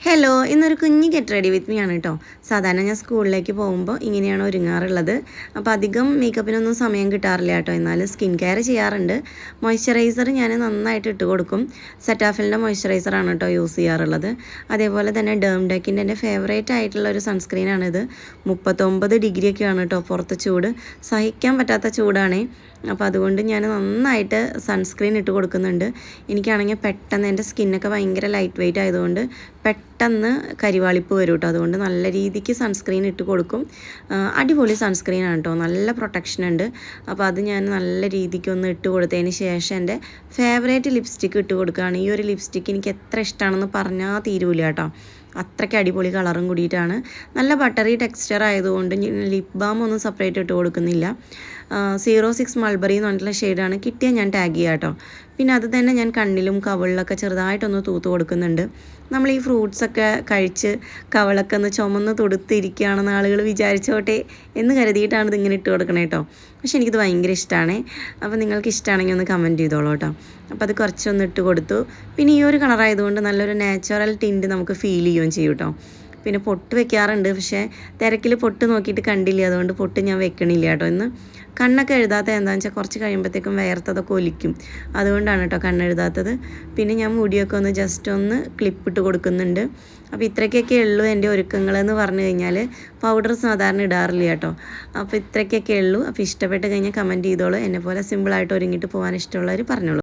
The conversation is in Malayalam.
ഹലോ, ഇന്നൊരു കുഞ്ഞ് ഗെറ്റ് റെഡി വിത്ത് മീ ആണ് കേട്ടോ. സാധാരണ ഞാൻ സ്കൂളിലേക്ക് പോകുമ്പോൾ ഇങ്ങനെയാണ് ഒരുങ്ങാറുള്ളത്. അപ്പോൾ അധികം മേക്കപ്പിനൊന്നും സമയം കിട്ടാറില്ല കേട്ടോ. എന്നാലും സ്കിൻ കെയർ ചെയ്യാറുണ്ട്. മോയ്സ്ചറൈസർ ഞാൻ നന്നായിട്ട് ഇട്ട് കൊടുക്കും. സെറ്റാഫിലിൻ്റെ മോയ്സ്ചറൈസറാണ് കേട്ടോ യൂസ് ചെയ്യാറുള്ളത്. അതേപോലെ തന്നെ ഡേംഡെക്കിൻ്റെ എൻ്റെ ഫേവറേറ്റ് ആയിട്ടുള്ള ഒരു സൺസ്ക്രീനാണിത്. 39 ഡിഗ്രിയൊക്കെയാണ് കേട്ടോ പുറത്ത് ചൂട്. സഹിക്കാൻ പറ്റാത്ത ചൂടാണേ. അപ്പോൾ അതുകൊണ്ട് ഞാൻ നന്നായിട്ട് സൺസ്ക്രീൻ ഇട്ട് കൊടുക്കുന്നുണ്ട്. എനിക്കാണെങ്കിൽ പെട്ടെന്ന് എൻ്റെ സ്കിന്നൊക്കെ ഭയങ്കര ലൈറ്റ് വെയിറ്റ് ആയതുകൊണ്ട് പെട്ടെന്ന് കരിവാളിപ്പ് വരും കേട്ടോ. അതുകൊണ്ട് നല്ല രീതിക്ക് സൺസ്ക്രീൻ ഇട്ട് കൊടുക്കും. അടിപൊളി സൺസ്ക്രീനാണ് കേട്ടോ, നല്ല പ്രൊട്ടക്ഷൻ ഉണ്ട്. അപ്പോൾ അത് ഞാൻ നല്ല രീതിക്ക് ഒന്ന് ഇട്ട് കൊടുത്തതിന് ശേഷം എൻ്റെ ഫേവറേറ്റ് ലിപ്സ്റ്റിക്ക് ഇട്ട് കൊടുക്കുകയാണ്. ഈ ഒരു ലിപ്സ്റ്റിക്ക് എനിക്ക് എത്ര ഇഷ്ടമാണെന്ന് പറഞ്ഞാൽ തീരൂല കേട്ടോ. അത്രയ്ക്ക് അടിപൊളി കളറും കൂടിയിട്ടാണ്. നല്ല ബട്ടറി ടെക്സ്ചർ ആയതുകൊണ്ട് ലിപ് ബാം ഒന്നും സെപ്പറേറ്റ് ഇട്ട് കൊടുക്കുന്നില്ല. 06 മൾബറി എന്ന് പറഞ്ഞിട്ടുള്ള ഷെയ്ഡാണ് കിട്ടിയാൽ ഞാൻ ടാഗ് ചെയ്യാം കേട്ടോ. പിന്നെ അത് തന്നെ ഞാൻ കണ്ണിലും കവിളിലൊക്കെ ചെറുതായിട്ടൊന്ന് തൂത്ത് കൊടുക്കുന്നുണ്ട്. നമ്മൾ ഈ ഫ്രൂട്ട്സൊക്കെ കഴിച്ച് കവിളൊക്കെ ഒന്ന് ചുമന്ന് തൊടുത്തിരിക്കുകയാണെന്ന് ആളുകൾ വിചാരിച്ചോട്ടെ എന്ന് കരുതിയിട്ടാണ് ഇതിങ്ങനെ ഇട്ട് കൊടുക്കണേ കേട്ടോ. പക്ഷെ എനിക്കിത് ഭയങ്കര ഇഷ്ടമാണ്. അപ്പോൾ നിങ്ങൾക്ക് ഇഷ്ടമാണെങ്കിൽ ഒന്ന് കമൻറ്റ് ചെയ്തോളൂ കേട്ടോ. അപ്പോൾ അത് കുറച്ചൊന്ന് ഇട്ട് കൊടുത്തു. പിന്നെ ഈ ഒരു കളറായതുകൊണ്ട് നല്ലൊരു നാച്ചുറൽ ടിൻറ്റ് നമുക്ക് ഫീൽ ചെയ്യുകയും ചെയ്യും കേട്ടോ. പിന്നെ പൊട്ട് വെക്കാറുണ്ട്, പക്ഷേ തിരക്കിൽ പൊട്ട് നോക്കിയിട്ട് കണ്ടില്ല, അതുകൊണ്ട് പൊട്ട് ഞാൻ വെക്കണില്ല കേട്ടോ. ഇന്ന് കണ്ണൊക്കെ എഴുതാത്ത എന്താണെന്ന് വെച്ചാൽ കുറച്ച് കഴിയുമ്പോഴത്തേക്കും വേർത്തതൊക്കെ ഒലിക്കും, അതുകൊണ്ടാണ് കേട്ടോ കണ്ണെഴുതാത്തത്. പിന്നെ ഞാൻ മുടിയൊക്കെ ഒന്ന് ജസ്റ്റ് ഒന്ന് ക്ലിപ്പിട്ട് കൊടുക്കുന്നുണ്ട്. അപ്പോൾ ഇത്രയ്ക്കൊക്കെ ഉള്ളൂ എൻ്റെ ഒരുക്കങ്ങളെന്ന് പറഞ്ഞു കഴിഞ്ഞാൽ. പൗഡർ സാധാരണ ഇടാറില്ല കേട്ടോ. അപ്പോൾ ഇത്രയ്ക്കൊക്കെ ഉള്ളൂ. അപ്പോൾ ഇഷ്ടപ്പെട്ട് കഴിഞ്ഞാൽ കമൻറ്റ് ചെയ്തോളൂ. എന്നെപ്പോലെ സിമ്പിളായിട്ട് ഒരുങ്ങിയിട്ട് പോകാൻ ഇഷ്ടമുള്ളവർ പറഞ്ഞോളൂ.